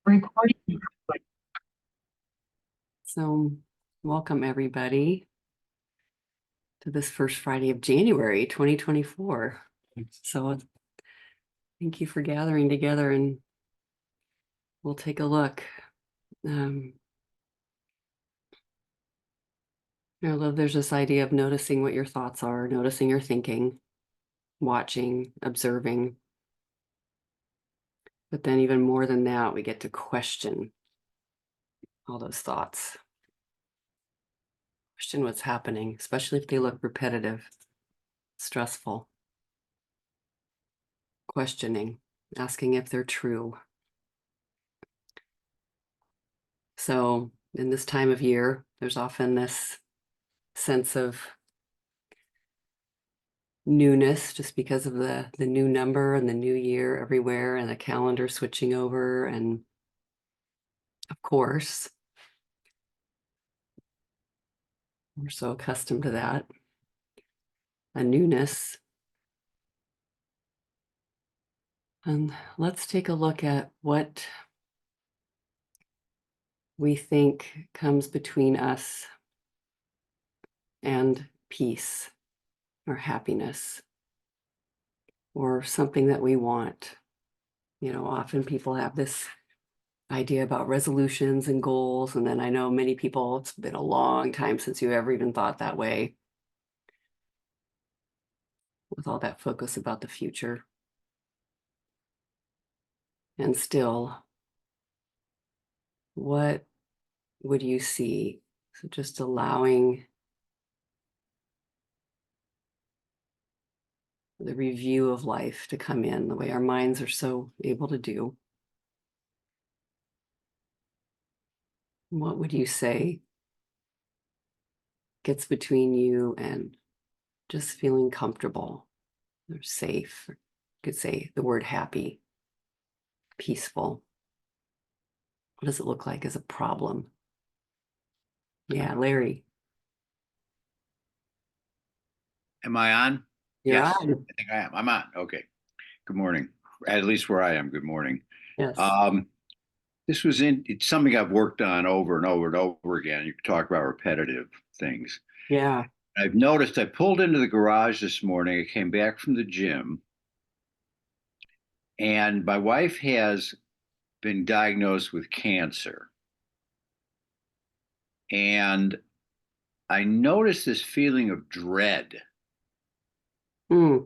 Recording. So, welcome everybody to this first Friday of January 2024. So, thank you for gathering together, and we'll take a look. I love there's this idea of noticing what your thoughts are, noticing your thinking, watching, observing. But then even more than that, we get to question all those thoughts. Question what's happening, especially if they look repetitive, stressful. Questioning, asking if they're true. So in this time of year, there's often this sense of newness just because of the new number and the new year everywhere and the calendar switching over. And of course, we're so accustomed to that, a newness. And let's take a look at what we think comes between us and peace or happiness or something that we want. You know, often people have this idea about resolutions and goals. And then I know many people, it's been a long time since you ever even thought that way with all that focus about the future. And still, what would you see? So just allowing the review of life to come in the way our minds are so able to do. What would you say gets between you and just feeling comfortable or safe? You could say the word happy, peaceful. What does it look like as a problem? Yeah, Larry. Am I on? You're Yes, on. I think I am. I'm on. Okay. Good morning. At least where I am. Good morning. Yes. This was it's something I've worked on over and over and over again. You can talk about repetitive things. Yeah. I've noticed I pulled into the garage this morning. I came back from the gym, and my wife has been diagnosed with cancer. And I noticed this feeling of dread. Mm.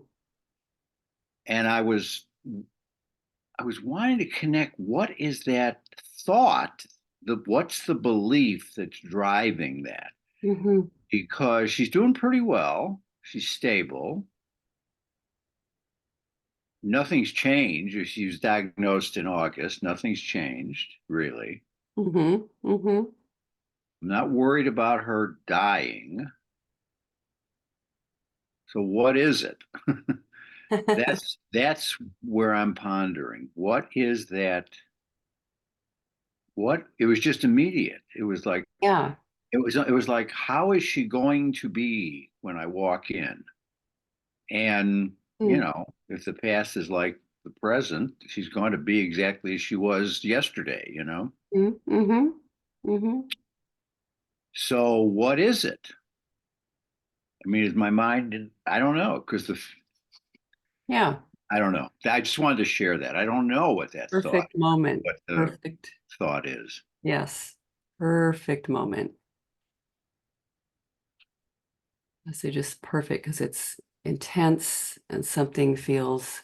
And I was wanting to connect what is that thought, what's the belief that's driving that? Mm-hmm. Because she's doing pretty well, she's stable, nothing's changed. She was diagnosed in August, nothing's changed really. Mm-hmm. Mm-hmm. I'm not worried about her dying. So what is it? That's where I'm pondering. What is that? What it was just immediate. It was like Yeah. it was like, how is she going to be when I walk in? And Mm. if the past is like the present, she's going to be exactly as she was yesterday. Mm-hmm. Mm-hmm. So what is it? I mean, is my mind? I don't know, because Yeah. I don't know. I just wanted to share that. I don't know Perfect moment. what the Perfect. thought is. Yes. Perfect moment. I say just perfect because it's intense and something feels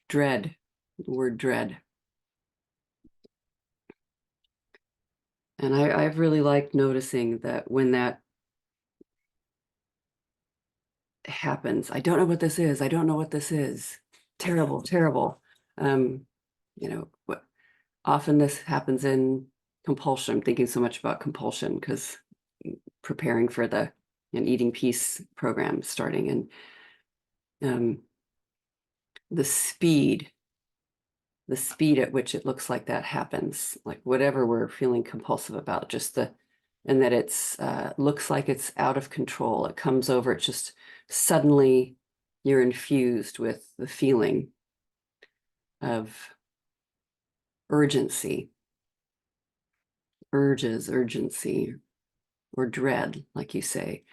dread. The word dread. And I've really liked noticing that when that happens, I don't know what this is. I don't know what this is. Terrible, terrible. Um, what often this happens in compulsion. I'm thinking so much about compulsion because preparing for an eating peace program starting, and the speed at which it looks like that happens, like whatever we're feeling compulsive about, and that it's looks like it's out of control. It comes over, it's just suddenly you're infused with the feeling of urgency, urges, urgency, or dread, like you say.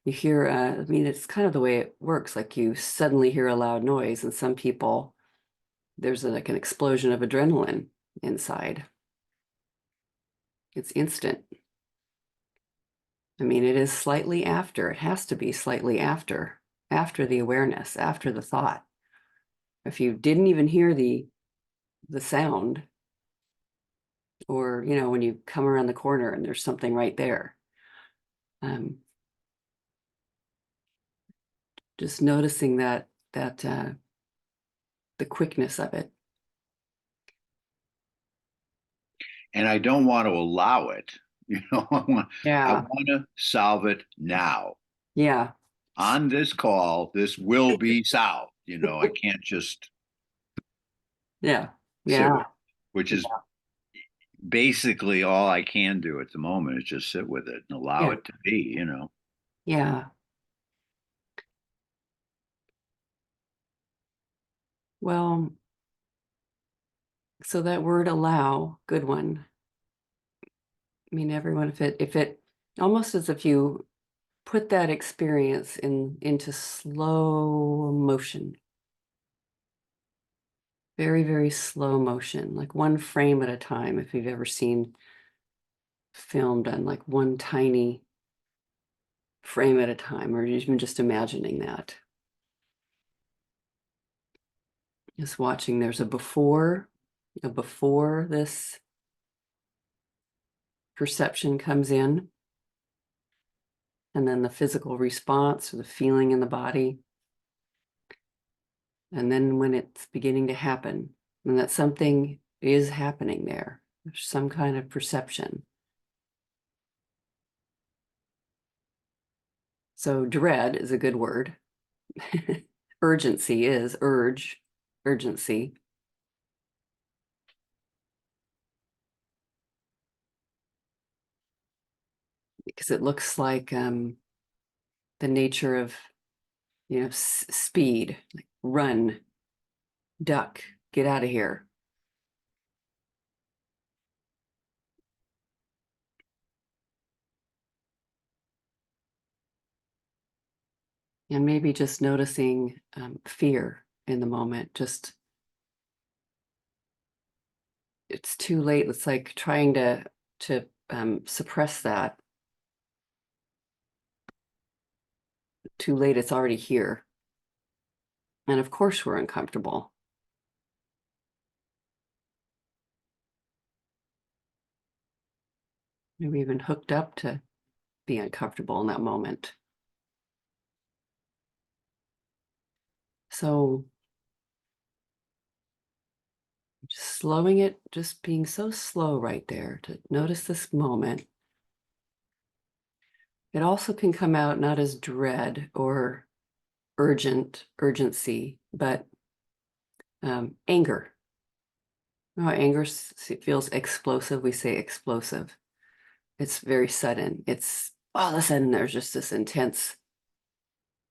You hear, I mean, it's kind of the way it works. Like you suddenly hear a loud noise, and some people, there's like an explosion of adrenaline inside. It's instant. I mean, it is slightly after, it has to be slightly after the awareness, after the thought. If you didn't even hear the sound, or, you know, when you come around the corner and there's something right there, just noticing that the quickness of it. And I don't want to allow it. I Yeah. want to solve it now. Yeah. On this call, this will be solved. I can't just Yeah. sit with Yeah. it, which is basically all I can do at the moment is just sit with it and allow Yeah. it to be. Yeah. Well, so that word allow, good one. I mean, everyone, if it almost as if you put that experience into slow motion, very, very slow motion, like one frame at a time. If you've ever seen film done like one tiny frame at a time, or even just imagining that. Just watching, there's a before this perception comes in, and then the physical response or the feeling in the body. And then when it's beginning to happen, and that something is happening there, there's some kind of perception. So dread is a good word. Urgency is urgency. Because it looks like the nature of, speed, like run, duck, get out of here. And maybe just noticing fear in the moment. Just, it's too late. It's like trying to suppress that. Too late. It's already here. And of course, we're uncomfortable. Maybe even hooked up to be uncomfortable in that moment. So just slowing it, just being so slow right there to notice this moment. It also can come out not as dread or urgency, but anger. No, anger feels explosive. We say explosive. It's very sudden. It's all of a sudden there's just this intense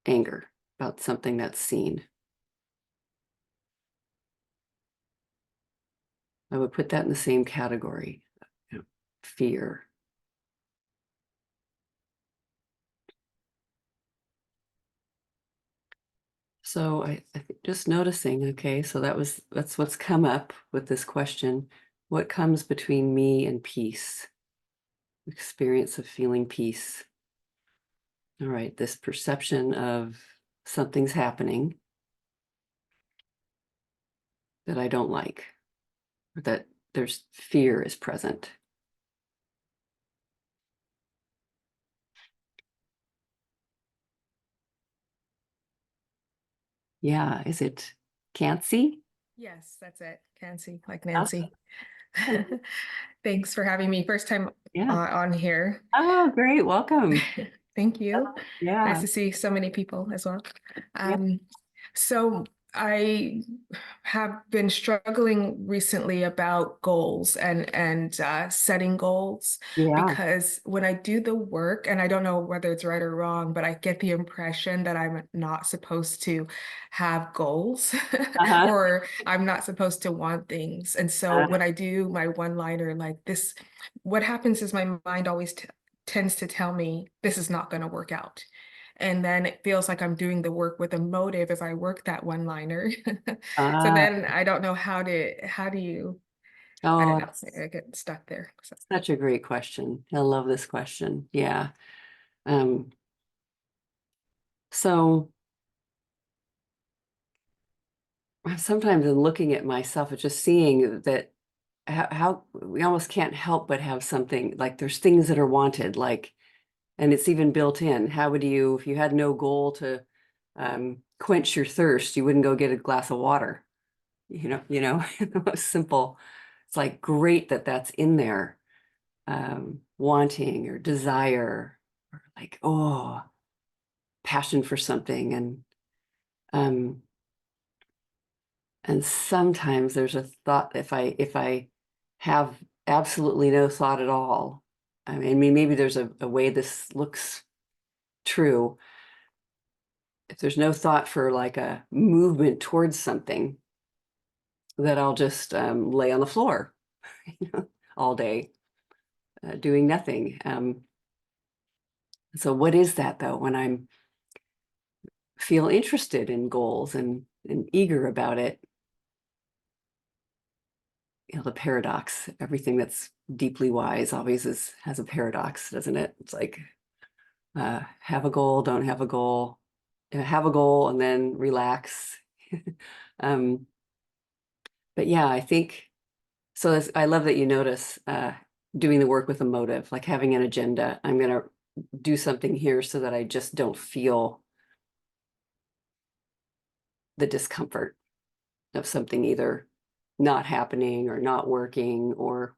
anger about something that's seen. I would put that in the same category, fear. So I think just noticing, okay, so that's what's come up with this question. What comes between me and peace? Experience of feeling peace. All right, this perception of something's happening that I don't like, or that there's fear is present. Yeah, is it can't see? Yes, that's it. Nancy, like Nancy. Thanks for having me. First time Yeah. on here. Oh, great. Welcome. Thank you. Yeah. Nice to see so many people as well. Yeah. So I have been struggling recently about goals and setting goals, Yeah. because when I do the work, and I don't know whether it's right or wrong, but I get the impression that I'm not supposed to have goals Uh-huh. or I'm not supposed to want things. And so Uh, when I do my one-liner like this, what happens is my mind always tends to tell me this is not going to work out. And then it feels like I'm doing the work with a motive if I work that one liner. So uh, then I don't know how do you, I don't oh, know, that's I get stuck there. So, such a great question. I love this question. Yeah. Um, so sometimes in looking at myself, it's just seeing that how we almost can't help but have something like there's things that are wanted, like, and it's even built in. How would you, if you had no goal to quench your thirst, you wouldn't go get a glass of water, the most simple. It's like great that that's in there, wanting or desire, or like, oh, passion for something. Um, and sometimes there's a thought, if I have absolutely no thought at all, I mean, maybe there's a way this looks true. If there's no thought for like a movement towards something, that I'll just lay on the floor all day, doing nothing. So what is that though, when I'm feel interested in goals and eager about it? The paradox, everything that's deeply wise always has a paradox, doesn't it? It's like have a goal, don't have a goal, have a goal and then relax. um, but yeah, I think so. I love that you notice doing the work with a motive, like having an agenda. I'm going to do something here so that I just don't feel the discomfort of something either not happening or not working, or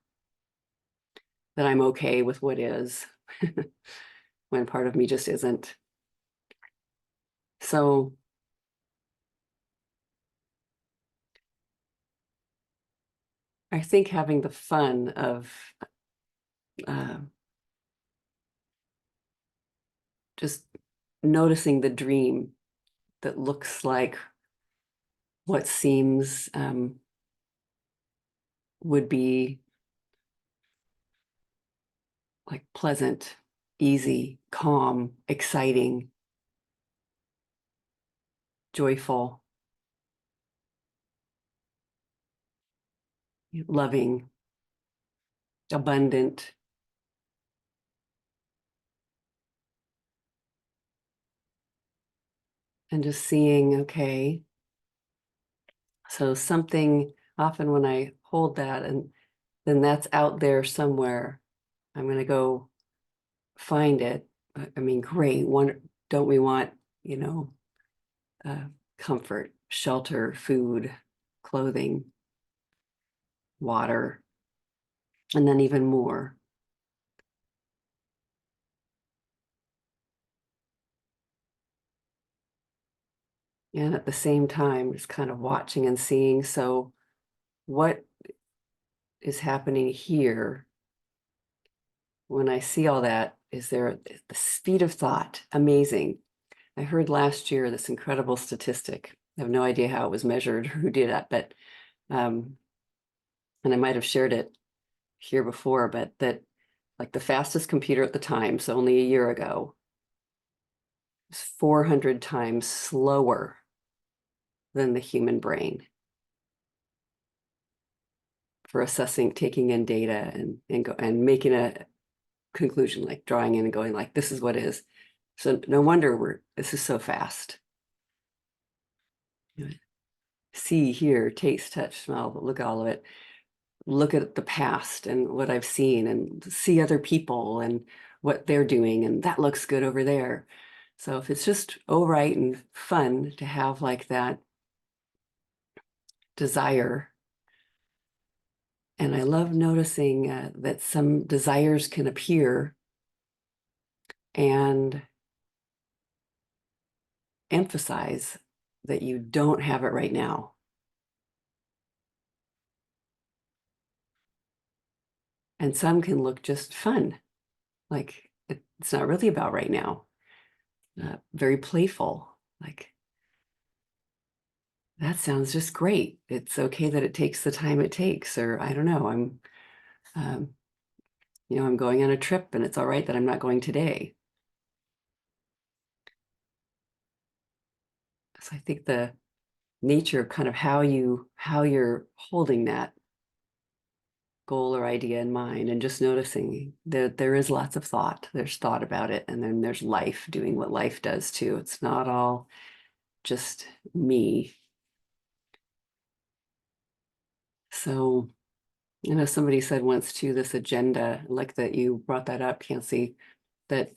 that I'm okay with what is when part of me just isn't. So I think having the fun of uh, just noticing the dream that looks like what seems would be like pleasant, easy, calm, exciting, joyful, loving, abundant. And just seeing, okay, so something, often when I hold that, and then that's out there somewhere, I'm going to go find it. I mean, great. Don't we want, you know, uh, comfort, shelter, food, clothing, water, and then even more. And at the same time, just kind of watching and seeing, so what is happening here when I see all that? Is there the speed of thought? Amazing. I heard last year this incredible statistic. I have no idea how it was measured or who did it, but and I might have shared it here before, but that like the fastest computer at the time, so only a year ago, was 400 times slower than the human brain for assessing, taking in data and making a conclusion, like drawing in and going like, this is what is. So no wonder this is so fast. See, hear, taste, touch, smell, look at all of it. Look at the past and what I've seen and see other people and what they're doing. And that looks good over there. So if it's just all right and fun to have like that desire. And I love noticing that some desires can appear and emphasize that you don't have it right now. And some can look just fun, like it's not really about right now. Very playful, like that sounds just great. It's okay that it takes the time it takes, or I don't know, um, I'm going on a trip and it's all right that I'm not going today. So I think the nature of kind of how you're holding that goal or idea in mind, and just noticing that there is lots of thought. There's thought about it, and then there's life doing what life does too. It's not all just me. So, somebody said once too, this agenda, like that you brought that up, Nancy, that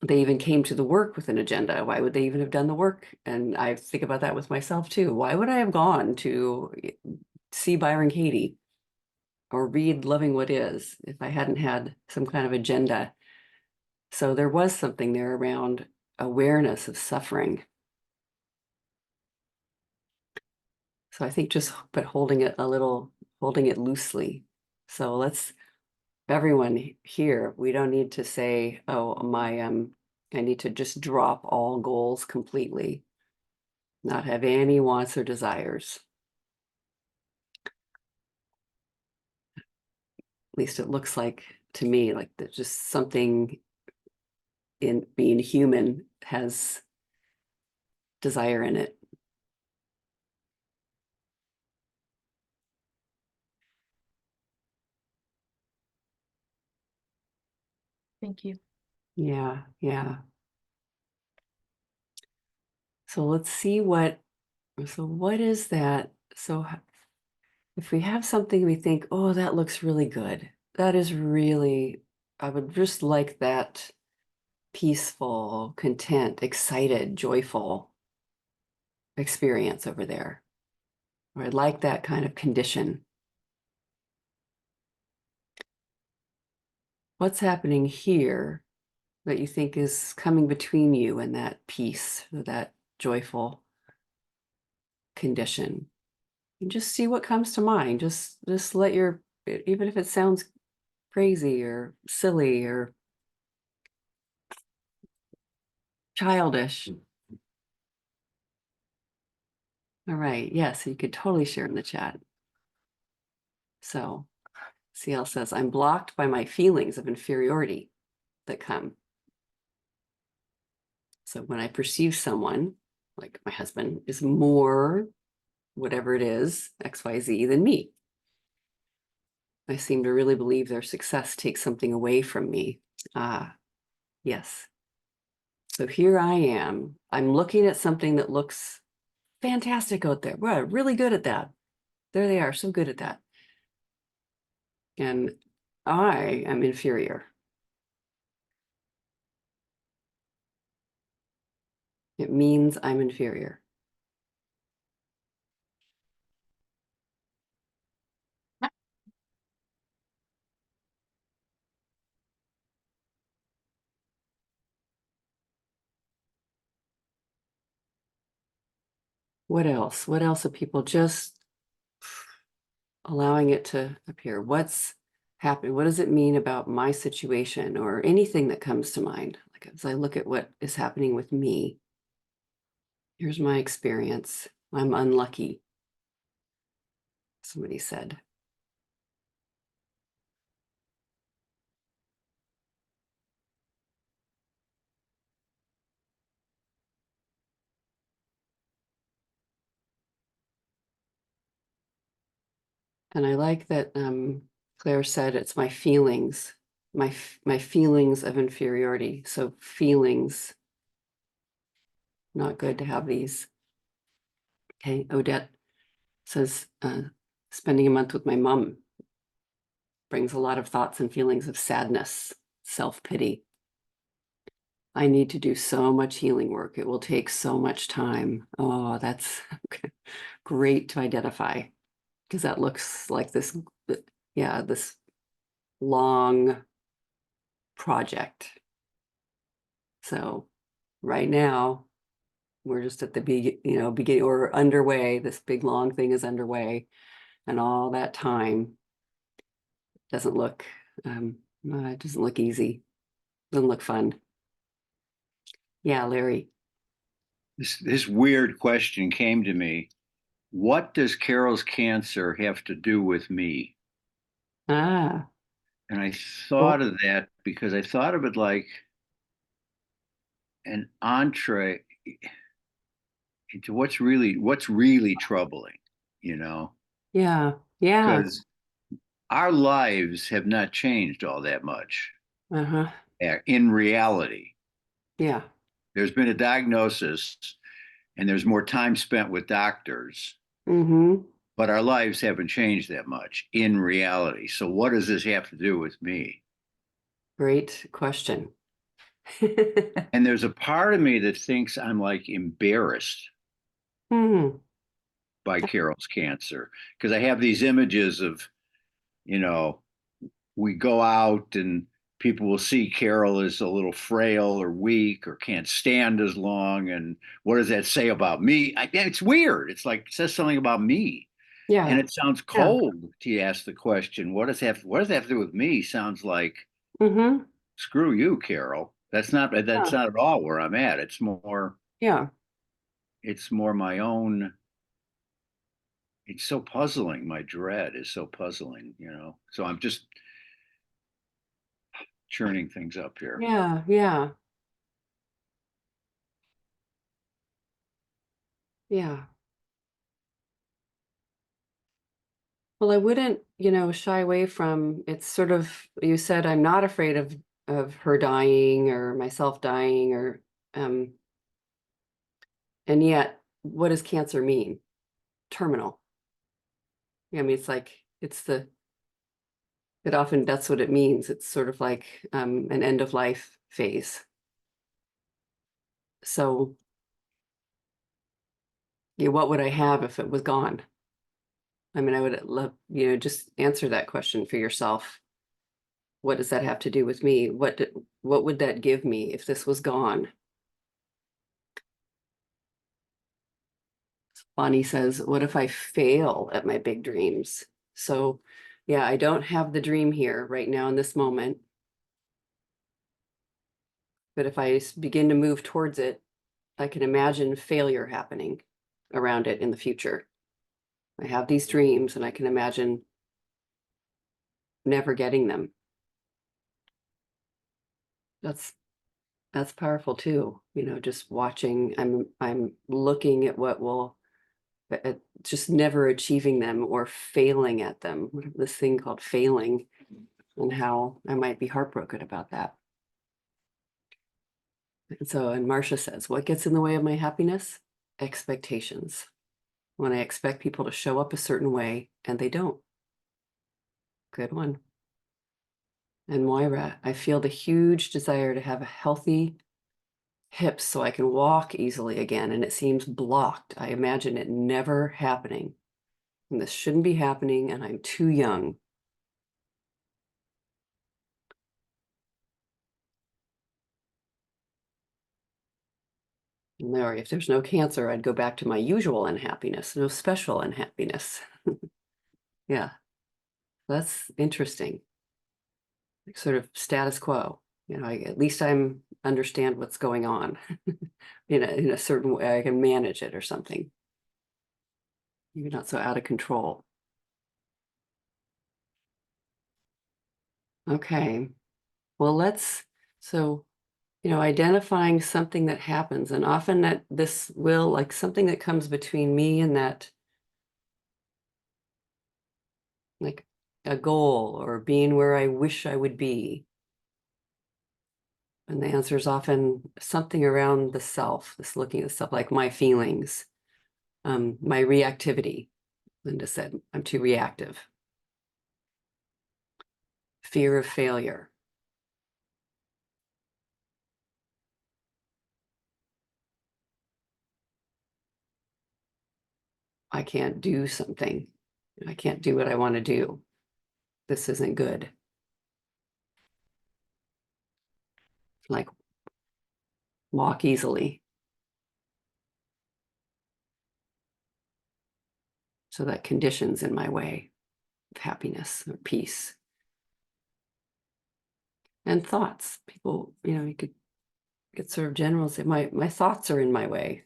they even came to the work with an agenda. Why would they even have done the work? And I think about that with myself too. Why would I have gone to see Byron Katie or read Loving What Is if I hadn't had some kind of agenda? So there was something there around awareness of suffering. So I think but holding it loosely. So let's, everyone here, we don't need to say, oh, I need to just drop all goals completely, not have any wants or desires. At least it looks like to me like that just something in being human has desire in it. Thank you. Yeah, yeah. So let's see what is that? So if we have something we think, oh, that looks really good. That is really, I would just like that peaceful, content, excited, joyful experience over there. Or I'd like that kind of condition. What's happening here that you think is coming between you and that peace, or that joyful condition? And just see what comes to mind. Just let even if it sounds crazy or silly or childish. All right. Yes, you could totally share in the chat. So CL says, I'm blocked by my feelings of inferiority that come. So when I perceive someone, like my husband, is more, whatever it is, XYZ, than me, I seem to really believe their success takes something away from me. Ah, yes. So here I am. I'm looking at something that looks fantastic out there. We're really good at that. There they are, so good at that. And I am inferior. It means I'm inferior. What else? What else are people just allowing it to appear? What's happening? What does it mean about my situation or anything that comes to mind? Like as I look at what is happening with me, here's my experience. I'm unlucky, somebody said. And I like that Claire said it's my feelings, my feelings of inferiority. So feelings, not good to have these. Okay, Odette says, spending a month with my mom brings a lot of thoughts and feelings of sadness, self-pity. I need to do so much healing work. It will take so much time. Oh, that's great to identify, because that looks like this, yeah, this long project. So right now, we're just at the beginning or underway. This big long thing is underway, and all that time doesn't look it doesn't look easy. Doesn't look fun. Yeah, Larry. This weird question came to me. What does Carol's cancer have to do with me? Ah, And I well, thought of that because I thought of it like an entree into what's really troubling, you know, yeah, yeah, because our lives have not changed all that much uh-huh, in reality. yeah, There's been a diagnosis and there's more time spent with doctors, mm-hmm. but our lives haven't changed that much in reality. So what does this have to do with me? Great question. And there's a part of me that thinks I'm like embarrassed Hmm. by Carol's cancer because I have these images of, you know, we go out and people will see Carol as a little frail or weak or can't stand as long. And what does that say about me? It's weird. It's like it says something about me. And Yeah, it sounds yeah, cold to ask the question, what does that have to do with me? Sounds like mm-hmm. screw you, Carol. That's Yeah, not at all where I'm at. It's more my own. It's so puzzling. My dread is so puzzling. So I'm just churning things up here. yeah, yeah, yeah. Well, I wouldn't, shy away from it's sort of you said I'm not afraid of her dying or myself dying or um and yet what does cancer mean? Terminal. I mean, it's like it often that's what it means. It's sort of like an end of life phase. So, yeah, what would I have if it was gone? I mean, I would love, just answer that question for yourself. What does that have to do with me? What would that give me if this was gone? Bonnie says, what if I fail at my big dreams? So, yeah, I don't have the dream here right now in this moment. But if I begin to move towards it, I can imagine failure happening around it in the future. I have these dreams and I can imagine never getting them. That's that's powerful too. Just watching, I'm looking at what will at just never achieving them or failing at them. This thing called failing and how I might be heartbroken about that. And Marcia says, what gets in the way of my happiness? Expectations. When I expect people to show up a certain way and they don't. Good one. And Moira, I feel the huge desire to have a healthy hips so I can walk easily again, and it seems blocked. I imagine it never happening. And this shouldn't be happening, and I'm too young. And Larry, if there's no cancer, I'd go back to my usual unhappiness, no special unhappiness. Yeah, that's interesting. Like sort of status quo. At least I'm understand what's going on in a certain way. I can manage it or something. Maybe not so out of control. Okay. Well, so, identifying something that happens, and often that this will, like something that comes between me and that, like a goal or being where I wish I would be. And the answer is often something around the self, this looking at stuff like my feelings, my reactivity. Linda said, I'm too reactive. Fear of failure. I can't do something. I can't do what I want to do. This isn't good. Like walk easily. So that condition's in my way of happiness or peace. And thoughts. People, you could get sort of general and say, my thoughts are in my way.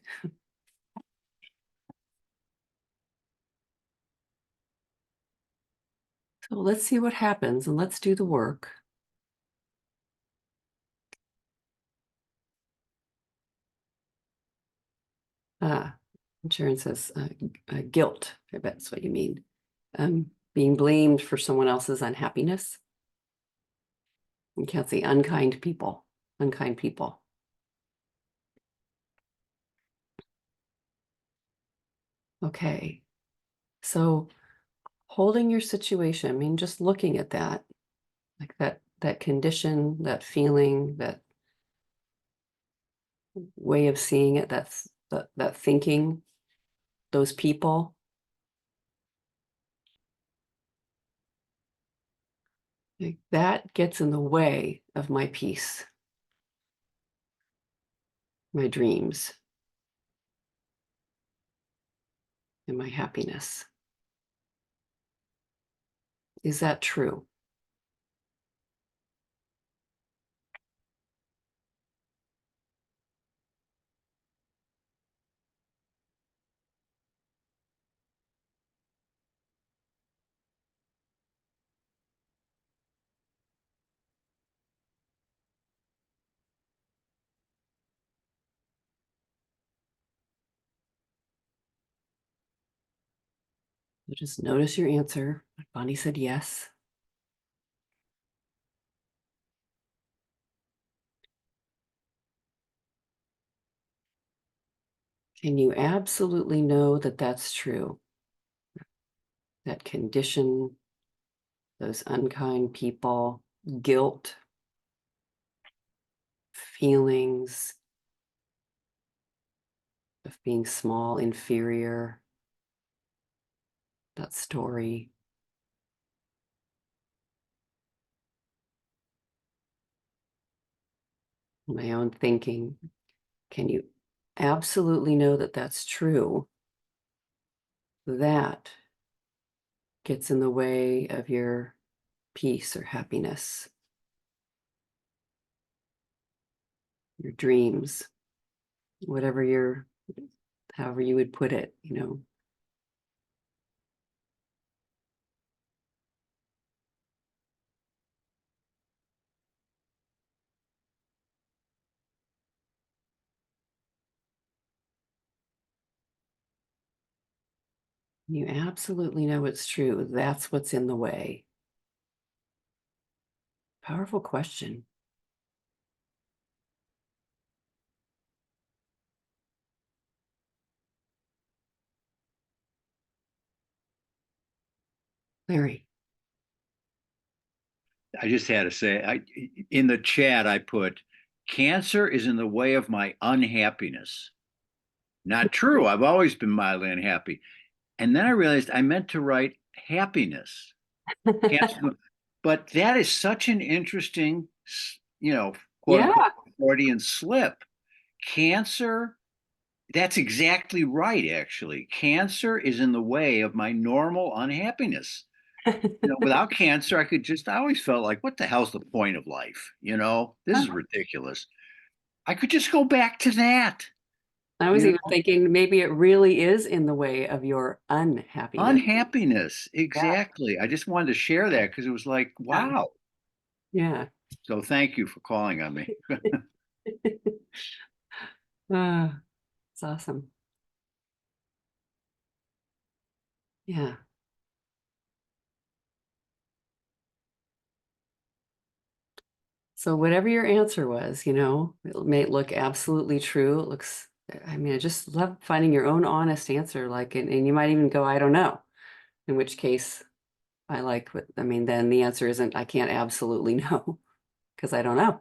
So let's see what happens and let's do the work. Sharon says guilt. I bet that's what you mean. Being blamed for someone else's unhappiness. You can't say unkind people. Unkind people. Okay. So holding your situation, I mean, just looking at that, like that condition, that feeling, that way of seeing it, that thinking, those people. Like, that gets in the way of my peace, my dreams, and my happiness. Is that true? So just notice your answer. Bonnie said yes. And you absolutely know that that's true. That condition, those unkind people, guilt, feelings of being small, inferior, that story. My own thinking. Can you absolutely know that that's true? That gets in the way of your peace or happiness, your dreams, whatever however you would put it, You absolutely know it's true. That's what's in the way. Powerful question. Larry. I just had to say, in the chat, I put, cancer is in the way of my unhappiness. Not true. I've always been mildly unhappy. And then I realized I meant to write happiness. Cancer, but that is such an interesting, quote Yeah. unquote, Freudian slip. Cancer, that's exactly right, actually. Cancer is in the way of my normal unhappiness. Without cancer, I always felt like, what the hell's the point of life? This is ridiculous. I could just go back to that. I was You even know, thinking maybe it really is in the way of your unhappiness. unhappiness. Exactly. I just wanted to share that because it was like, Yeah. wow. Yeah. So thank you for calling on me. It's awesome. Yeah. So whatever your answer was, it may look absolutely true. I just love finding your own honest answer. And you might even go, I don't know. In which case then the answer isn't, I can't absolutely know because I don't know.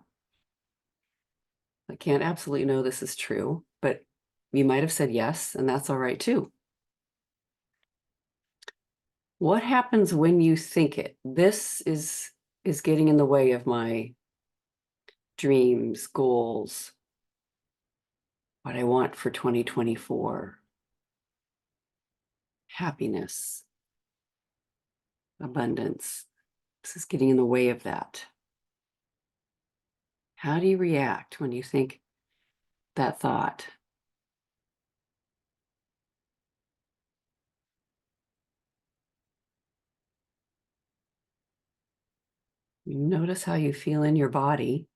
I can't absolutely know this is true, but you might have said yes, and that's all right too. What happens when you think it? This is getting in the way of my dreams, goals, what I want for 2024. happiness, abundance. This is getting in the way of that. How do you react when you think that thought? Notice how you feel in your body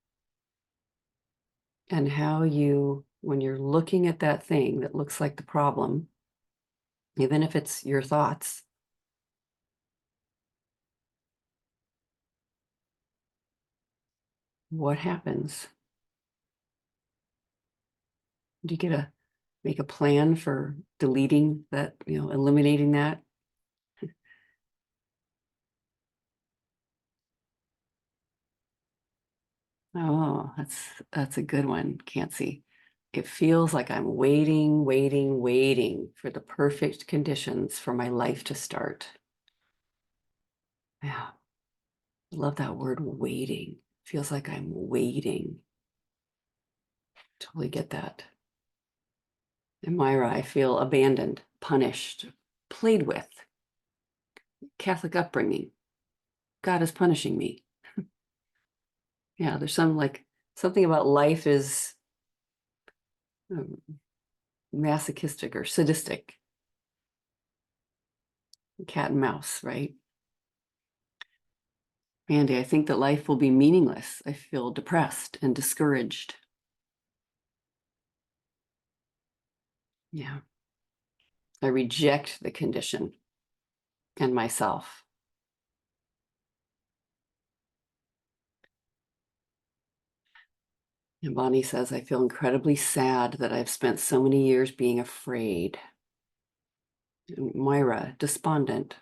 and how you, when you're looking at that thing that looks like the problem, even if it's your thoughts, what happens? Do you get to make a plan for deleting that, eliminating that? Oh, that's a good one. Can't see. It feels like I'm waiting, waiting, waiting for the perfect conditions for my life to start. Yeah, I love that word, waiting. Feels like I'm waiting. Totally get that. And Myra, I feel abandoned, punished, played with. Catholic upbringing. God is punishing me. Yeah, there's something about life is um, masochistic or sadistic. Cat and mouse, right? Andy, I think that life will be meaningless. I feel depressed and discouraged. Yeah. I reject the condition and myself. And Bonnie says, I feel incredibly sad that I've spent so many years being afraid. And Myra, despondent,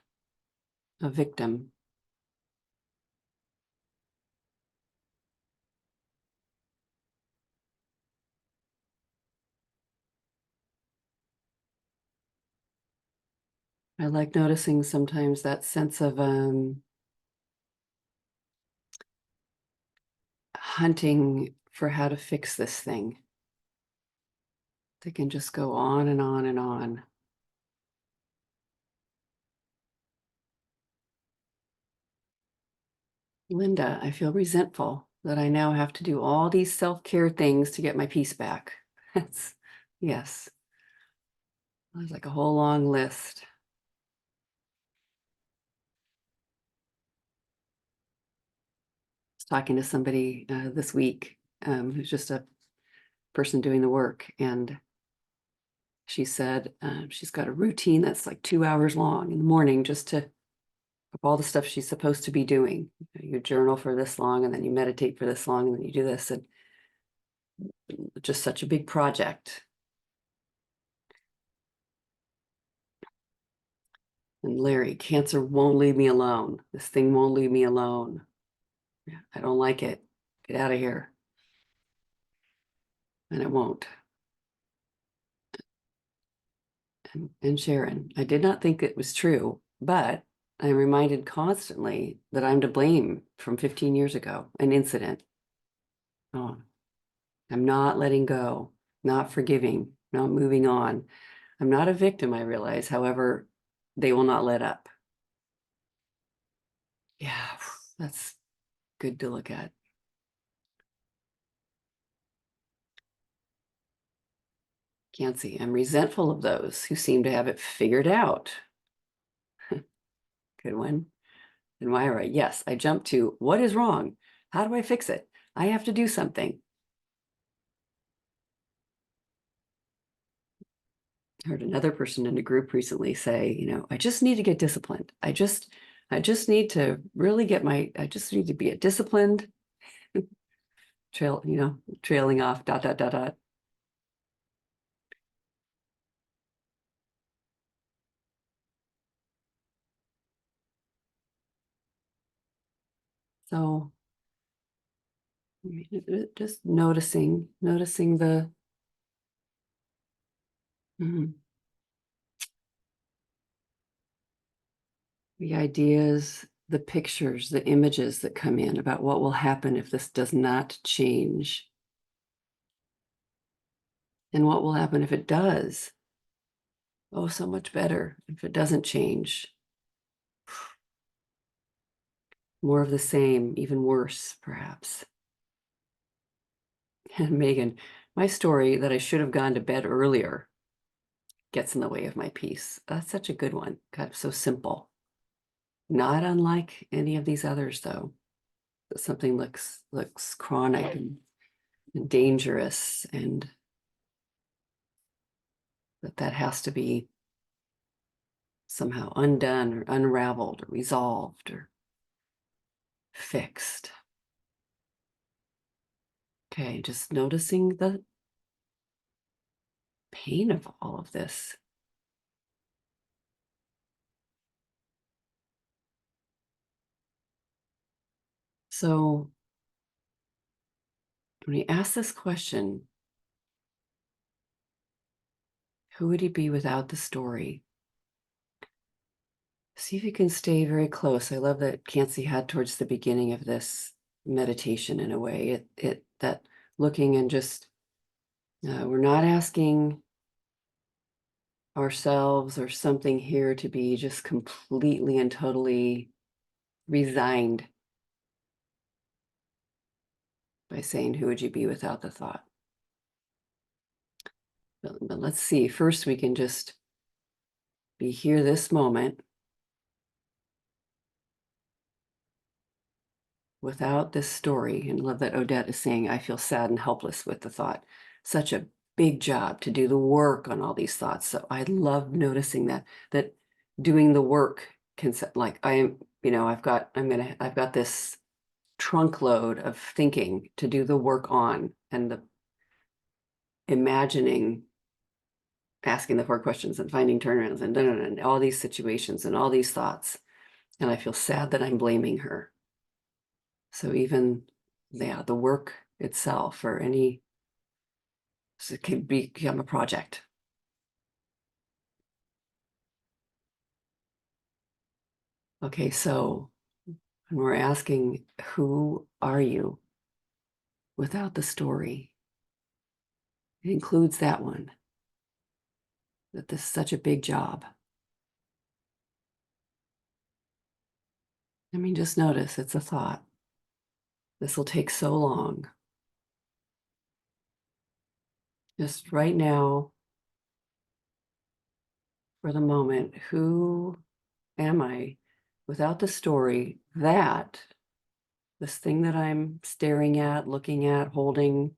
a victim. I like noticing sometimes that sense of hunting for how to fix this thing. They can just go on and on and on. Linda, I feel resentful that I now have to do all these self-care things to get my peace back. That's, yes. There's like a whole long list. I was talking to somebody this week who's just a person doing the work, and she said she's got a routine that's like 2 hours long in the morning just to of all the stuff she's supposed to be doing. You journal for this long, and then you meditate for this long, and then you do this, and just such a big project. And Larry, cancer won't leave me alone. This thing won't leave me alone. Yeah, I don't like it. Get out of here. And it won't. And Sharon, I did not think it was true, but I'm reminded constantly that I'm to blame from 15 years ago, an incident. Oh, I'm not letting go, not forgiving, not moving on. I'm not a victim, I realize. However, they will not let up. Yeah, that's good to look at. Can't see. I'm resentful of those who seem to have it figured out. Good one. And Myra, yes, I jump to what is wrong? How do I fix it? I have to do something. I heard another person in a group recently say, I just need to get disciplined. I just need to really I just need to be a disciplined trailing off, ... So just noticing the the ideas, the pictures, the images that come in about what will happen if this does not change. And what will happen if it does? Oh, so much better if it doesn't change. More of the same, even worse, perhaps. And Megan, my story that I should have gone to bed earlier gets in the way of my peace. That's such a good one. God, so simple. Not unlike any of these others, though. That something looks chronic and dangerous, and that has to be somehow undone or unraveled or resolved or fixed. Okay, just noticing the pain of all of this. So when we ask this question, who would he be without the story? See if you can stay very close. I love that Kansi had towards the beginning of this meditation in a way. That looking and just we're not asking ourselves or something here to be just completely and totally resigned by saying, who would you be without the thought? But let's see. First, we can just be here this moment without this story. And love that Odette is saying, I feel sad and helpless with the thought. Such a big job to do the work on all these thoughts. So I love noticing that doing the work can, like, I am, I've got this trunk load of thinking to do the work on, and the imagining asking the 4 questions and finding turnarounds and all these situations and all these thoughts. And I feel sad that I'm blaming her. So even, the work itself or any, so it can become a project. Okay, so when we're asking, who are you without the story? It includes that one, that this is such a big job. I mean, just notice it's a thought. This will take so long. Just right now, for the moment, who am I without the story that this thing that I'm staring at, looking at, holding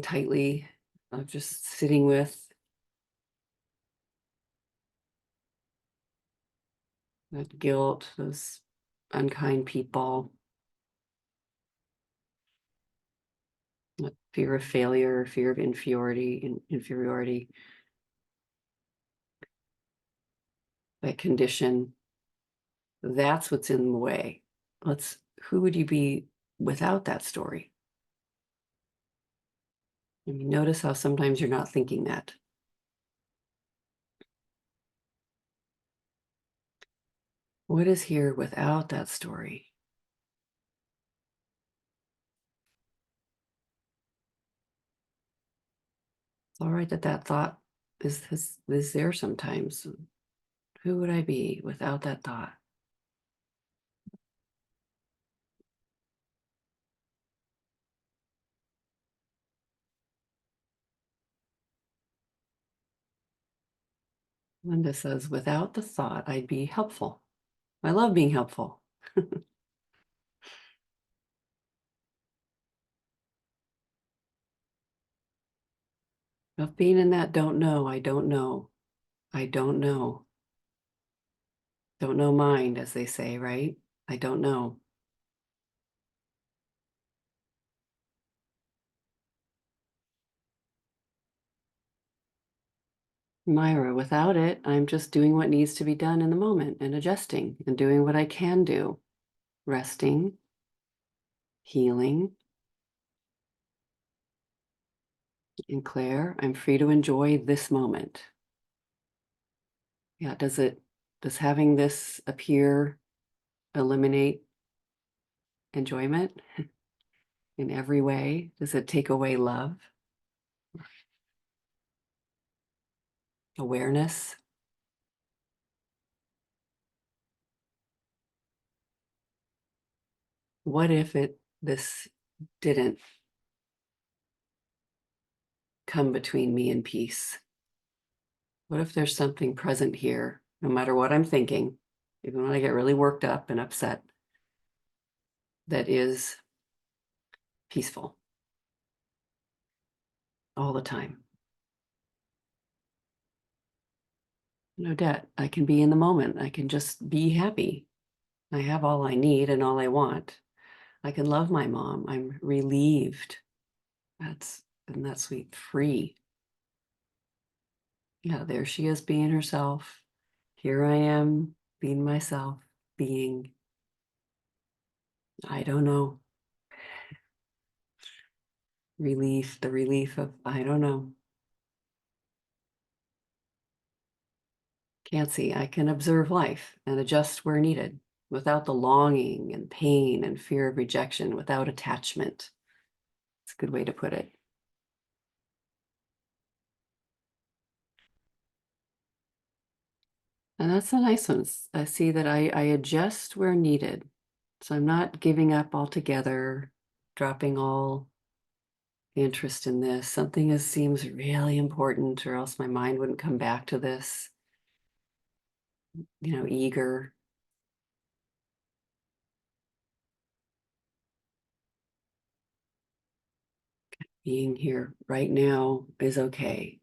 tightly, of just sitting with, that guilt, those unkind people, that fear of failure, fear of inferiority, that condition. That's what's in the way. Who would you be without that story? I mean, notice how sometimes you're not thinking that. What is here without that story? It's all right that thought is there sometimes. Who would I be without that thought? Linda says, without the thought, I'd be helpful. I love being helpful. Of being in that don't know, I don't know. I don't know. Don't know mind, as they say, right? I don't know. Myra, without it, I'm just doing what needs to be done in the moment and adjusting and doing what I can do. Resting, healing. And Claire, I'm free to enjoy this moment. Yeah, does having this appear eliminate enjoyment in every way? Does it take away love? awareness. What if this didn't come between me and peace? What if there's something present here, no matter what I'm thinking, even when I get really worked up and upset, that is peaceful all the time? No debt. I can be in the moment. I can just be happy. I have all I need and all I want. I can love my mom. I'm relieved. Isn't that sweet? Free. Yeah, there she is being herself. Here I am being myself, being, I don't know, relief, the relief of, I don't know. Can't see. I can observe life and adjust where needed without the longing and pain and fear of rejection, without attachment. It's a good way to put it. And that's a nice one. I see that I adjust where needed. So I'm not giving up altogether, dropping all interest in this. Something seems really important, or else my mind wouldn't come back to this, eager. Being here right now is okay.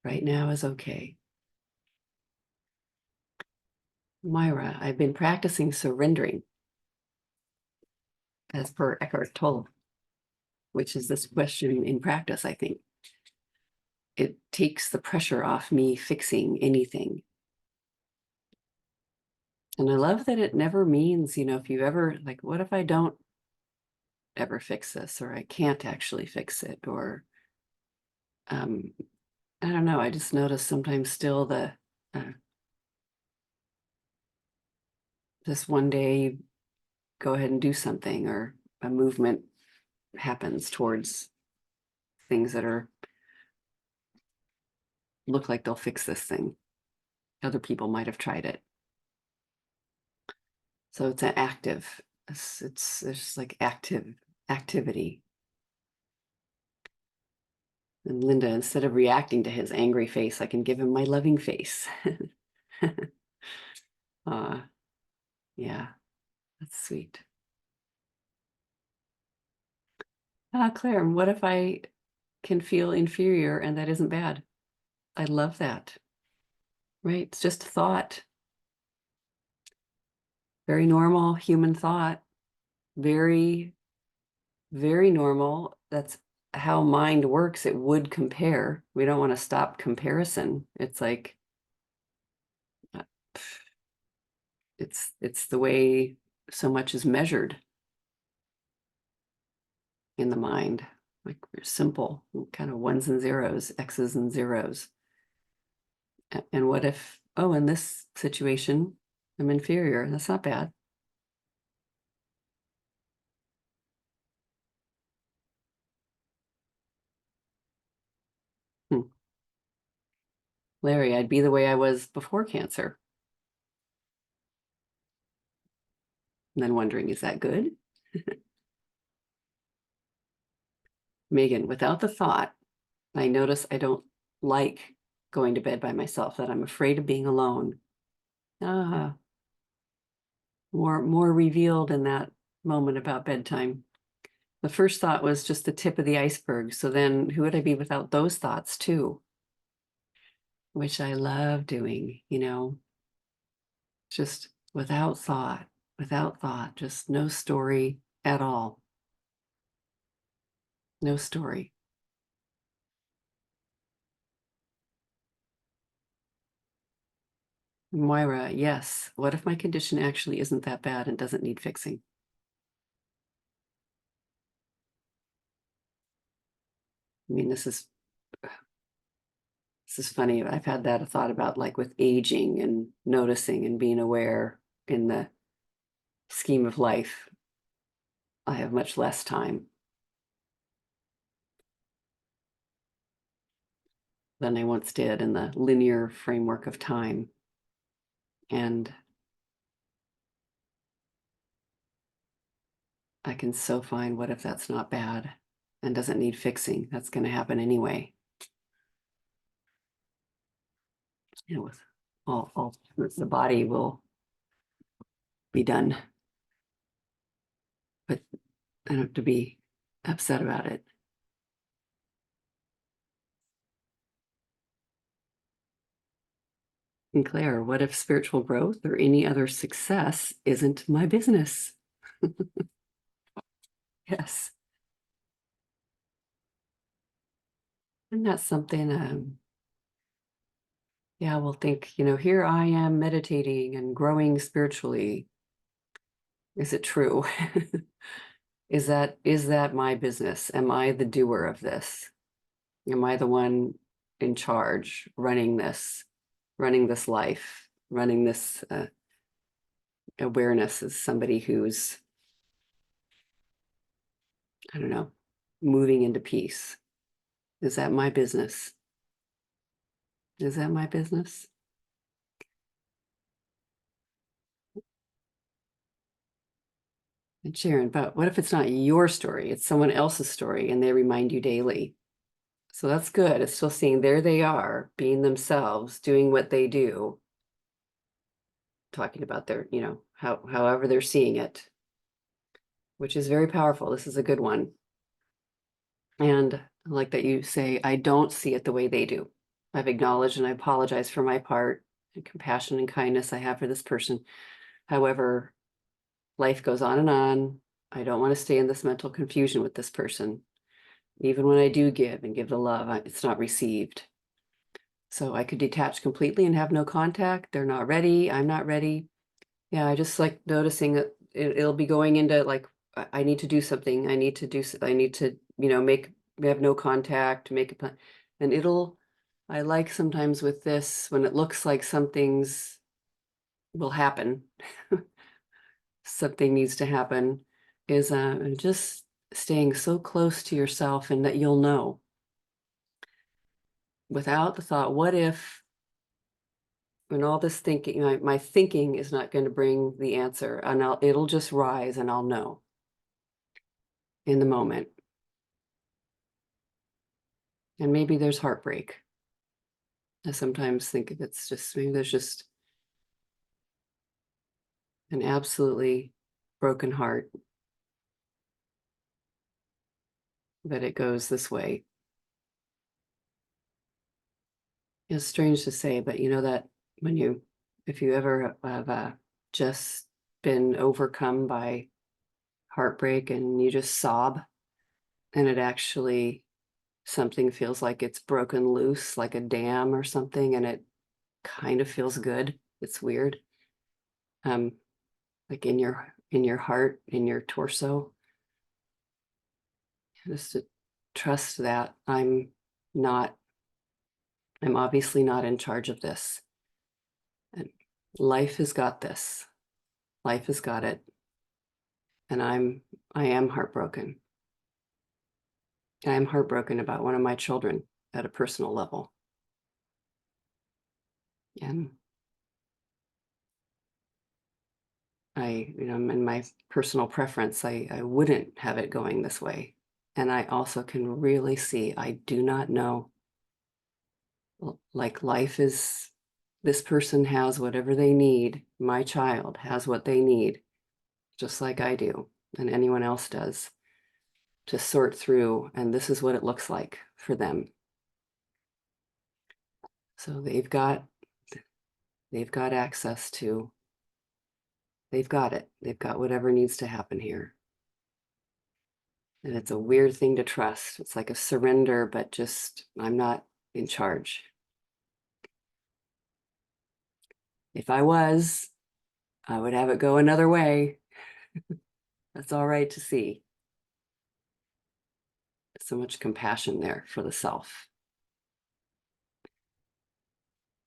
Right now is okay. Myra, I've been practicing surrendering, as per Eckhart Tolle, which is this question in practice, I think. It takes the pressure off me fixing anything. And I love that it never means, if you ever, like, what if I don't ever fix this, or I can't actually fix it, or I don't know. I just notice sometimes still this one day, go ahead and do something, or a movement happens towards things that look like they'll fix this thing. Other people might have tried it. So it's an active, it's like activity. And Linda, instead of reacting to his angry face, I can give him my loving face. Yeah, that's sweet. Claire, what if I can feel inferior and that isn't bad? I love that. Right? It's just a thought. Very normal human thought. Very, very normal. That's how mind works. It would compare. We don't want to stop comparison. It's like, it's the way so much is measured in the mind. Like, we're simple, kind of ones and zeros, X's and zeros. And what if, oh, in this situation, I'm inferior? That's not bad. Larry, I'd be the way I was before cancer. And then wondering, is that good? Megan, without the thought, I notice I don't like going to bed by myself, that I'm afraid of being alone. More revealed in that moment about bedtime. The first thought was just the tip of the iceberg. So then who would I be without those thoughts too? Which I love doing, just without thought, just no story at all. No story. Moira, yes. What if my condition actually isn't that bad and doesn't need fixing? I mean, this is funny. I've had that thought about, like, with aging and noticing and being aware in the scheme of life. I have much less time. than I once did in the linear framework of time. And I can so find, what if that's not bad and doesn't need fixing? That's going to happen anyway. You know, with all the body will be done, but I don't have to be upset about it. And Claire, what if spiritual growth or any other success isn't my business? Yes. And that's something, yeah, we'll think, here I am meditating and growing spiritually. Is it true? Is that my business? Am I the doer of this? Am I the one in charge, running this life, running this awareness as somebody who's, I don't know, moving into peace? Is that my business? Is that my business? And Sharon, but what if it's not your story? It's someone else's story and they remind you daily. So that's good. It's still seeing there they are, being themselves, doing what they do, talking about their, however they're seeing it, which is very powerful. This is a good one. And I like that you say, I don't see it the way they do. I've acknowledged and I apologize for my part and compassion and kindness I have for this person. However, life goes on and on. I don't want to stay in this mental confusion with this person. Even when I do give and give the love, it's not received. So I could detach completely and have no contact. They're not ready. I'm not ready. Yeah, I just like noticing that it'll be going into like, I need to do something. I need to, we have no contact, make a plan. And I like sometimes with this, when it looks like something's will happen, something needs to happen, is just staying so close to yourself and that you'll know without the thought, what if, when all this thinking, my thinking is not going to bring the answer, and it'll just rise and I'll know in the moment. And maybe there's heartbreak. I sometimes think it's just, maybe there's just an absolutely broken heart that it goes this way. It's strange to say, but you know that if you ever have just been overcome by heartbreak and you just sob, and it actually, something feels like it's broken loose, like a dam or something, and it kind of feels good. It's weird. Like in your heart, in your torso. Just to trust that I'm obviously not in charge of this. And life has got this. Life has got it. And I am heartbroken. I am heartbroken about one of my children at a personal level. And in my personal preference, I wouldn't have it going this way. And I also can really see, I do not know, like life is, this person has whatever they need. My child has what they need, just like I do, and anyone else does, to sort through. And this is what it looks like for them. So they've got access to, they've got it. They've got whatever needs to happen here. And it's a weird thing to trust. It's like a surrender, but just, I'm not in charge. If I was, I would have it go another way. That's all right to see. So much compassion there for the self.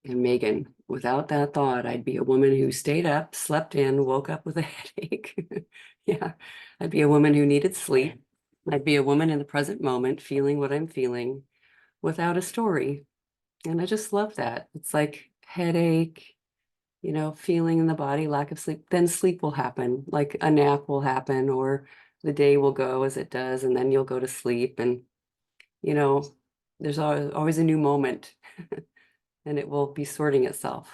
And Megan, without that thought, I'd be a woman who stayed up, slept in, woke up with a headache. Yeah, I'd be a woman who needed sleep. I'd be a woman in the present moment, feeling what I'm feeling without a story. And I just love that. It's like headache, feeling in the body, lack of sleep, then sleep will happen, like a nap will happen, or the day will go as it does, and then you'll go to sleep. And, you know, there's always a new moment and it will be sorting itself.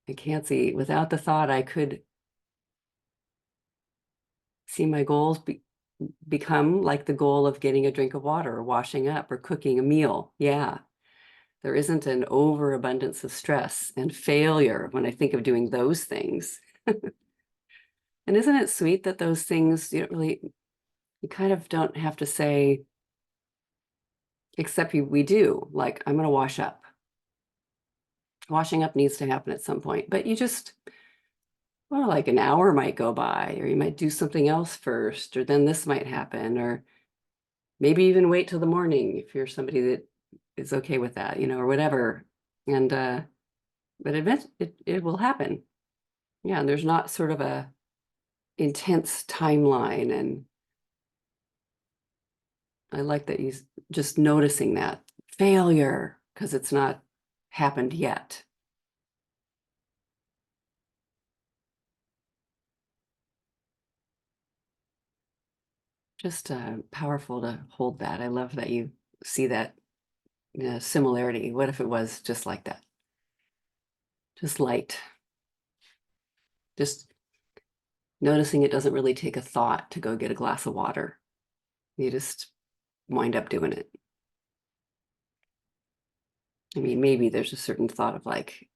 I can't see without the thought I could see my goals become like the goal of getting a drink of water or washing up or cooking a meal. Yeah. There isn't an overabundance of stress and failure when I think of doing those things. And isn't it sweet that those things you kind of don't have to say, except we do, like, I'm going to wash up. Washing up needs to happen at some point, but you just, well, like an hour might go by, or you might do something else first, or then this might happen, or maybe even wait till the morning if you're somebody that is okay with that, or whatever. And, but it will happen. Yeah. And there's not sort of a intense timeline. And I like that he's just noticing that failure because it's not happened yet. Just powerful to hold that. I love that you see that similarity. What if it was just like that? Just light. Just noticing it doesn't really take a thought to go get a glass of water. You just wind up doing it. I mean, maybe there's a certain thought of like,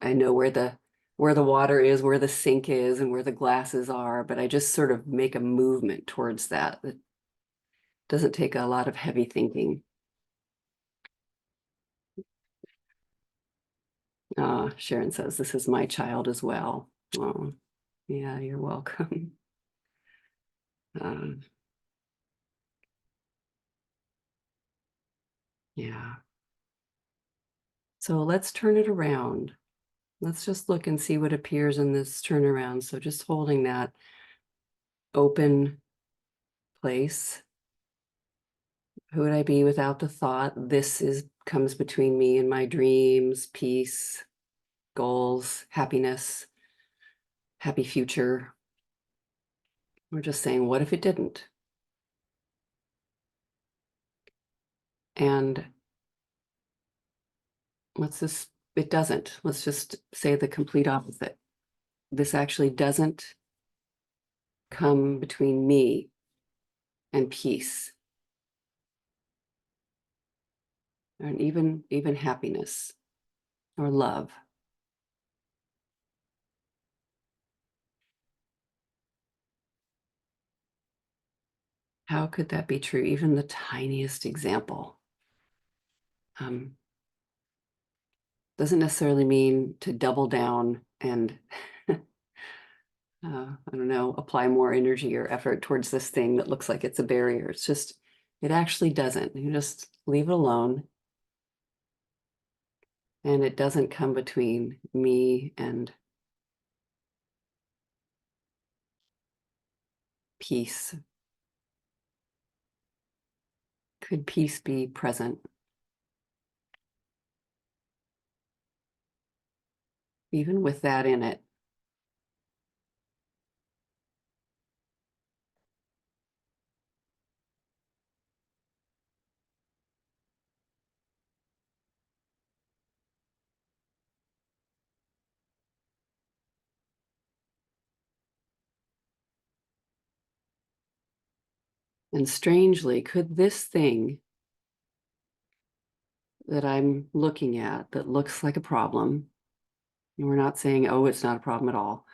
I know where the water is, where the sink is, and where the glasses are, but I just sort of make a movement towards that. That doesn't take a lot of heavy thinking. Sharon says, this is my child as well. Oh, yeah, you're welcome. Yeah. So let's turn it around. Let's just look and see what appears in this turnaround. So just holding that open place. Who would I be without the thought, comes between me and my dreams, peace, goals, happiness, happy future. We're just saying, what if it didn't? And it doesn't. Let's just say the complete opposite. This actually doesn't come between me and peace, and even happiness or love. How could that be true? Even the tiniest example. Doesn't necessarily mean to double down and I don't know, apply more energy or effort towards this thing that looks like it's a barrier. It's just, it actually doesn't. You just leave it alone. And it doesn't come between me and peace. Could peace be present? Even with that in it. And strangely, could this thing that I'm looking at that looks like a problem, and we're not saying, oh, it's not a problem at all.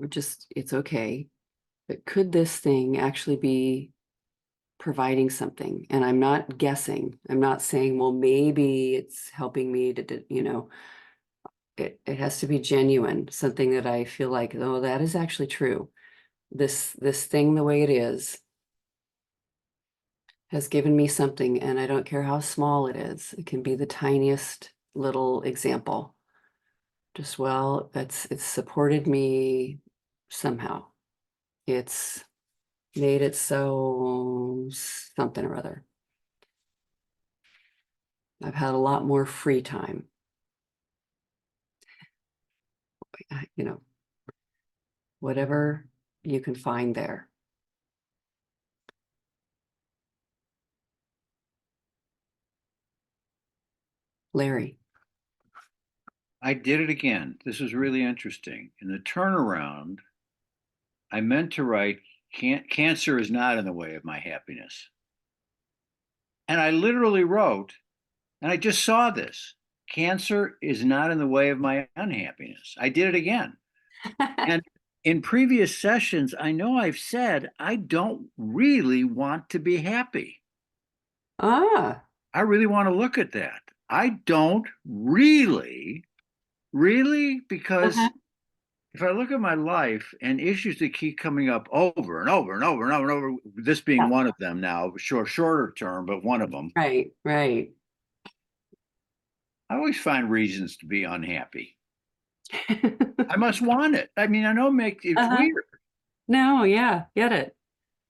It's okay. But could this thing actually be providing something? And I'm not guessing. I'm not saying, well, maybe it's helping me to, it has to be genuine, something that I feel like, oh, that is actually true. This thing, the way it is, has given me something, and I don't care how small it is. It can be the tiniest little example. Just, well, it's supported me somehow. It's made it so something or other. I've had a lot more free time. You know, whatever you can find there. Larry. I did it again. This is really interesting. In the turnaround, I meant to write, cancer is not in the way of my happiness. And I literally wrote, and I just saw this, cancer is not in the way of my unhappiness. I did it again. And in previous sessions, I know I've said, I don't really want to be happy. Ah. I really want to look at that. I don't really, because Uh-huh. if I look at my life and issues that keep coming up over and over and over and over and over, this being Yeah. one of them now, shorter term, but one of them, Right, right. I always find reasons to be unhappy. I must want it. I mean, I know it's Uh-huh. weird. No, yeah, get it.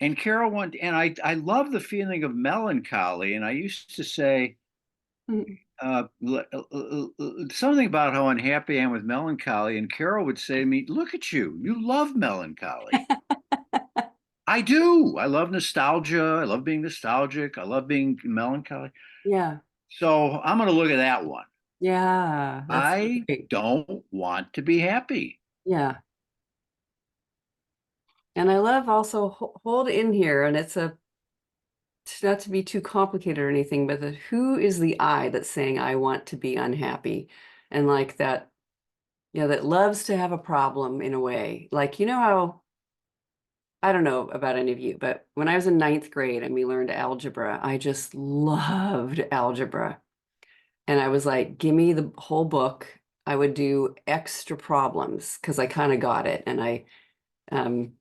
And Carol went, and I love the feeling of melancholy. And I used to say Mm. something about how unhappy I am with melancholy. And Carol would say to me, look at you, you love melancholy. I do. I love nostalgia. I love being nostalgic. I love being melancholy. Yeah, So I'm going to look at that one. yeah, that's I great. don't want to be happy. Yeah. And I love also hold in here, and it's not to be too complicated or anything, but who is the I that's saying I want to be unhappy? And like that, that loves to have a problem in a way. Like, how, I don't know about any of you, but when I was in ninth grade and we learned algebra, I just loved algebra. And I was like, give me the whole book. I would do extra problems because I kind of got it. And um,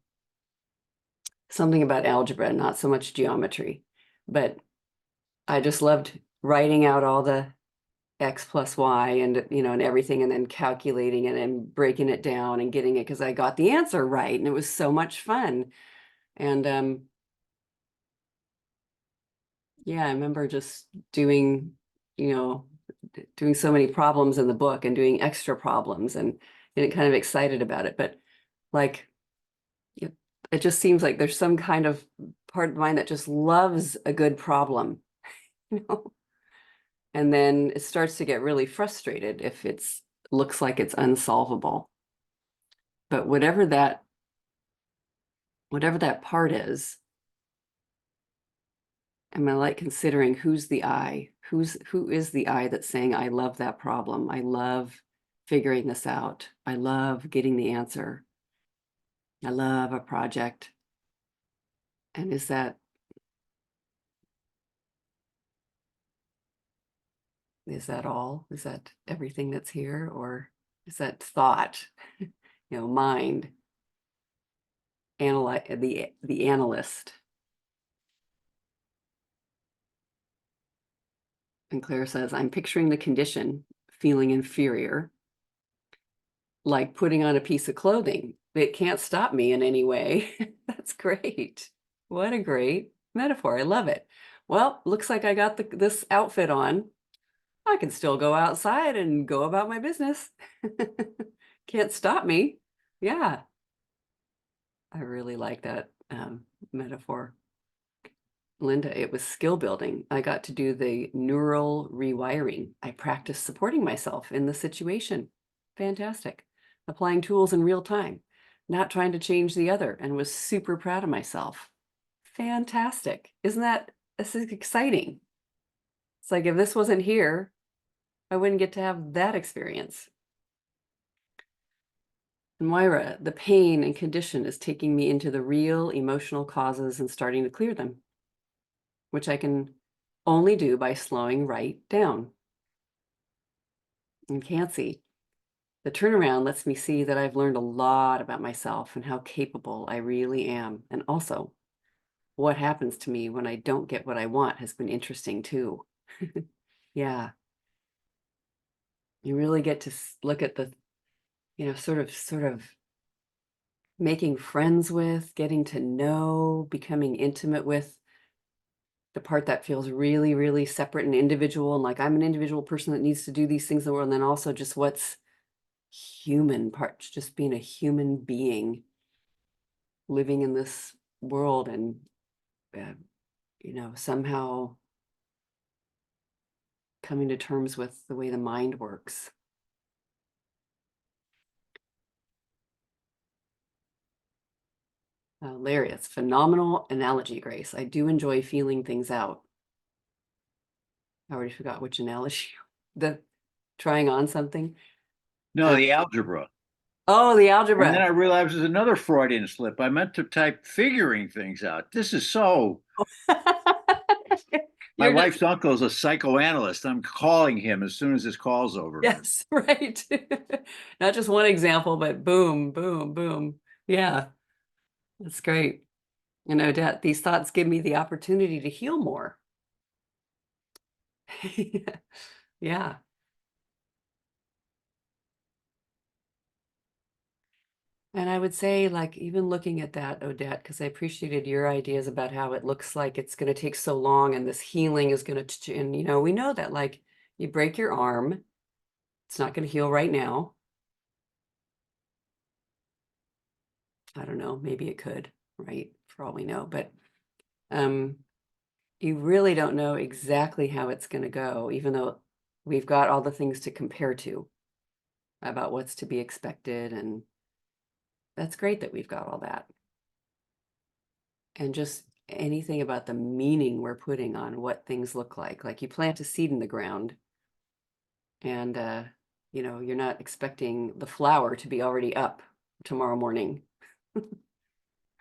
something about algebra, not so much geometry, but I just loved writing out all the X plus Y and everything, and then calculating it and breaking it down and getting it because I got the answer right. And it was so much fun. And yeah, I remember just you know, doing so many problems in the book and doing extra problems and getting kind of excited about it. But like, it just seems like there's some kind of part of mine that just loves a good problem, you know? And then it starts to get really frustrated if looks like it's unsolvable. But whatever that part is, am I like considering who's the I? Who is the I that's saying, I love that problem. I love figuring this out. I love getting the answer. I love a project. And is that all? Is that everything that's here? Or is that thought, mind, analyze the analyst? And Claire says, I'm picturing the condition, feeling inferior, like putting on a piece of clothing. It can't stop me in any way. That's great. What a great metaphor. I love it. Well, looks like I got this outfit on. I can still go outside and go about my business. Can't stop me. Yeah, I really like that metaphor. Linda, it was skill building. I got to do the neural rewiring. I practiced supporting myself in the situation. Fantastic. Applying tools in real time, not trying to change the other, and was super proud of myself. Fantastic. This is exciting. It's like if this wasn't here, I wouldn't get to have that experience. And Moira, the pain and condition is taking me into the real emotional causes and starting to clear them, which I can only do by slowing right down. And Cancy, the turnaround lets me see that I've learned a lot about myself and how capable I really am. And also, what happens to me when I don't get what I want has been interesting too. Yeah, you really get to look at the, sort of making friends with, getting to know, becoming intimate with the part that feels really, really separate and individual, and like I'm an individual person that needs to do these things in the world, and then also just what's human part, just being a human being living in this world and somehow coming to terms with the way the mind works. Larry, that's phenomenal analogy, Grace. I do enjoy feeling things out. I already forgot which analogy. The trying on something. No, the algebra. Oh, the And then I algebra. realized there's another Freudian slip. I meant to type figuring things out. This is so. My You're just, wife's uncle is a psychoanalyst. I'm calling him as soon as this call's over. yes, right. Not just one example, but boom, boom, boom. Yeah, that's great. And Odette, these thoughts give me the opportunity to heal more. Yeah. And I would say, like, even looking at that, Odette, because I appreciated your ideas about how it looks like it's going to take so long and this healing is going to, and we know that, like, you break your arm, it's not going to heal right now. I don't know, maybe it could, right? For all we know, but you really don't know exactly how it's going to go, even though we've got all the things to compare to about what's to be expected. And that's great that we've got all that. And just anything about the meaning we're putting on what things look like. Like you plant a seed in the ground and, you're not expecting the flower to be already up tomorrow morning,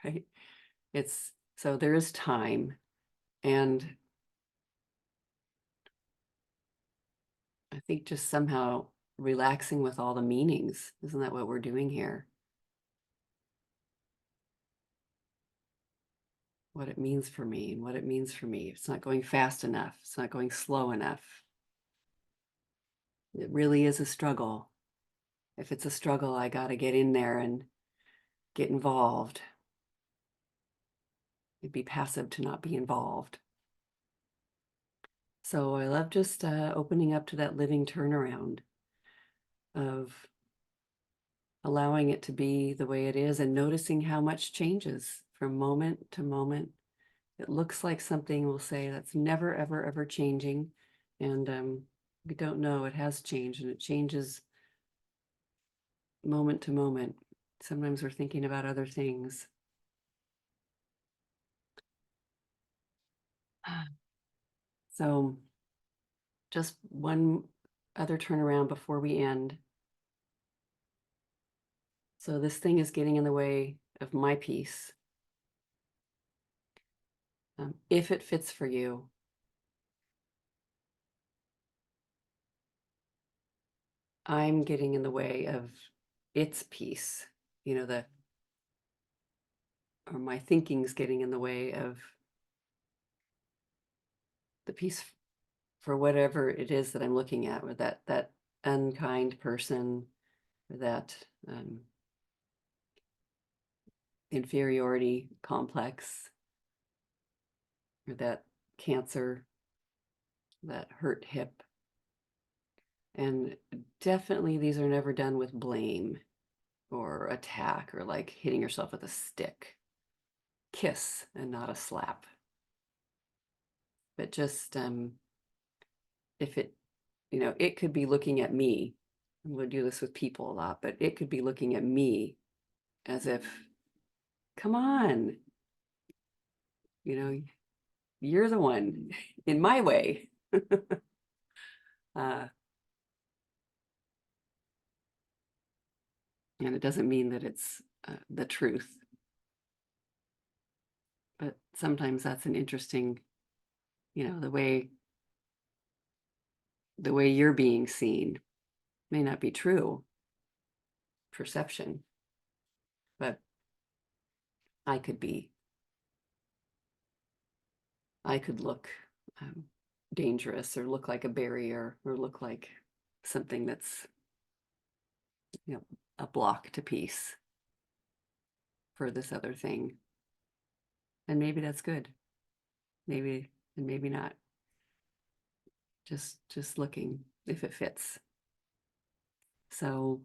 right? So there is time. And I think just somehow relaxing with all the meanings. Isn't that what we're doing here? What it means for me and what it means for me. It's not going fast enough. It's not going slow enough. It really is a struggle. If it's a struggle, I got to get in there and get involved. It'd be passive to not be involved. So I love just opening up to that living turnaround of allowing it to be the way it is and noticing how much changes from moment to moment. It looks like something we'll say that's never, ever, ever changing. And we don't know, it has changed and it changes moment to moment. Sometimes we're thinking about other things. So just one other turnaround before we end. So this thing is getting in the way of my peace. If it fits for you, I'm getting in the way of its peace. Or my thinking's getting in the way of the peace for whatever it is that I'm looking at, with that unkind person, or that inferiority complex, or that cancer, that hurt hip. And definitely these are never done with blame or attack or like hitting yourself with a stick. Kiss and not a slap. But just if it could be looking at me. I'm going to do this with people a lot, but it could be looking at me as if, come on, you're the one in my way. And it doesn't mean that it's the truth. But sometimes that's an interesting, the way you're being seen may not be true. Perception. But I could look dangerous, or look like a barrier, or look like something that's, a block to peace for this other thing. And maybe that's good. Maybe and maybe not. Just looking if it fits. So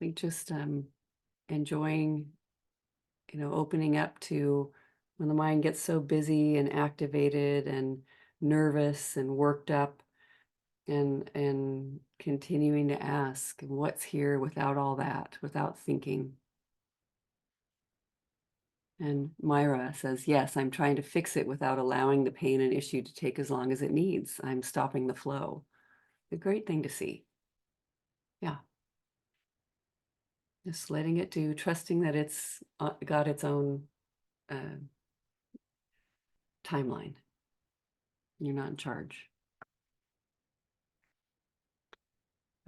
I think just enjoying, opening up to when the mind gets so busy and activated and nervous and worked up, and continuing to ask what's here without all that, without thinking. And Myra says, yes, I'm trying to fix it without allowing the pain and issue to take as long as it needs. I'm stopping the flow. A great thing to see. Yeah. Just letting it do, trusting that it's got its own timeline. You're not in charge.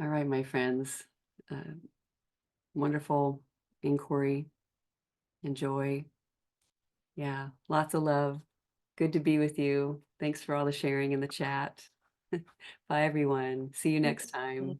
All right, my friends. Wonderful inquiry. Enjoy. Yeah, lots of love. Good to be with you. Thanks for all the sharing in the chat. Bye, everyone. See you next time.